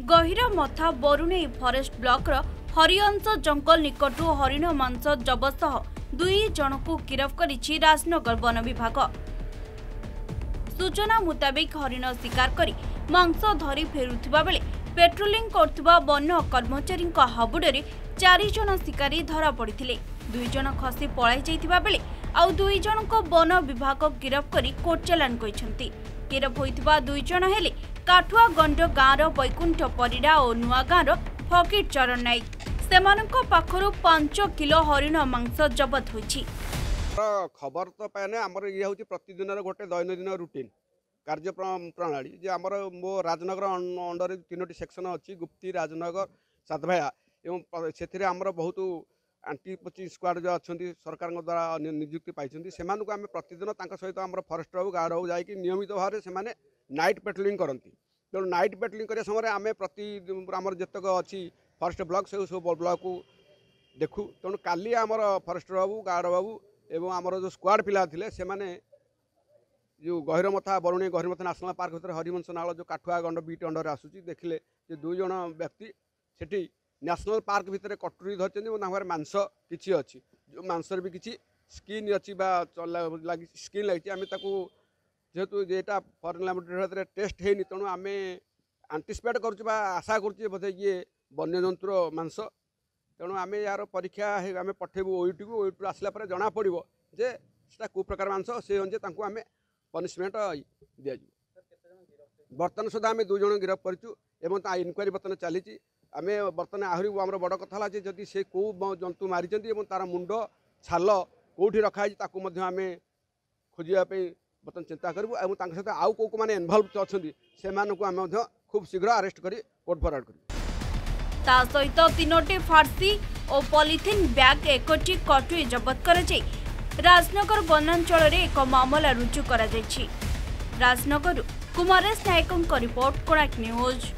गहिरमथा बरुणेई forest block हरिअंश जंगल निकटू हरिण मांस जबत 2 जनकू गिरफ करिछि Rajnagar one विभाग। सूचना मुताबिक हरिण शिकार करी मांस धरी फेरुथिबा बेले पेट्रोलिंग करथिबा वन कर्मचारी हाबुडरे 4 जन शिकारी धरा पड़िथिले। 2 जन खसी पळाई जाइथिबा बेले आउ 2 जन को वन विभाग गिरफ करी कोर्ट चालान करिसेंती। गिरफ होइथिबा 2 जन हेले काठुआ गंड गाँर बैकुंठ परिडा और नुआ गाँर फकीर चरण नायक। सेमानंको पाखरु 5 किलो हरिण मांस जबत होइछि। खबर तो पाने आमर ये हूँ प्रतिदिन गोटे दैनंदिन रुटीन कार्य प्रणाली जे आमर मो राजनगर अंडर 3टी सेक्शन अच्छी गुप्ती राजनगर सातभाया एवं से आमर बहुत आंटी पोचिंग स्क्वाड जो अच्छा सरकार द्वारा नियुक्ति पाई से आम प्रतिदिन सहित आम फरेस्ट हो गार्ड हो जाकि नियमित भाव में से नाइट पेट्रोलिंग करती। तेणु नाइट पेट्रोलिंग करने समय आम प्रति आमर जितक अच्छी फरेस्ट ब्लॉक से सब ब्लॉक को देखू। तेणु काली आमर फरेस्टर बाबू गार्ड बाबू एवं आमर जो स्क्वाड पिला थिले से माने जो गहिरमथा बरुणेई गहिरमथा नेशनल पार्क भीतर हरिवंश नाल जो काठुआ गंड बीट अंडर आसूची देखिले जे 2 जन व्यक्ति सेठी नेशनल पार्क भीतर कटुरी धरते मांस किछि अछि जो मांसर भी किछि स्किन अच्छी लगी स्किन लगी आम जेहेतु जेटा फॉरेन लैबोरेटरी टेस्ट है तेणु आम आंटीसिपेट कर आशा कर बोधे ये वन्यजंतुर मांस। तेणु आम यार परीक्षा आम पठेबू ओईटी को ओईटी आसला जना पड़ो जे कौ प्रकार मांस से अनुसार आम पनिशमेंट दि बर्तमान सुधा आम 2 जन गिरफ करूँ इनक्वारी बर्तमान चली आम बर्तमान आहरी आम बड़ कथा है जदि से कौ जंतु मारी तार मुंड छाल कौटी रखाई आम खोजापी बर्तमान चिंता करूँ और सहित आउ कौ मैंने इनवल्व अच्छा से खूब शीघ्र अरेस्ट कर कोर्ट फरवर्ड करूँ। ता सहित 3टी फार्सी और पॉलिथिन बैग 1टी कटुई जबत कर राजनगर वनांचल एक मामला रुजु कर राजनगर कुमारेश नायकों रिपोर्ट कोणार्क न्यूज।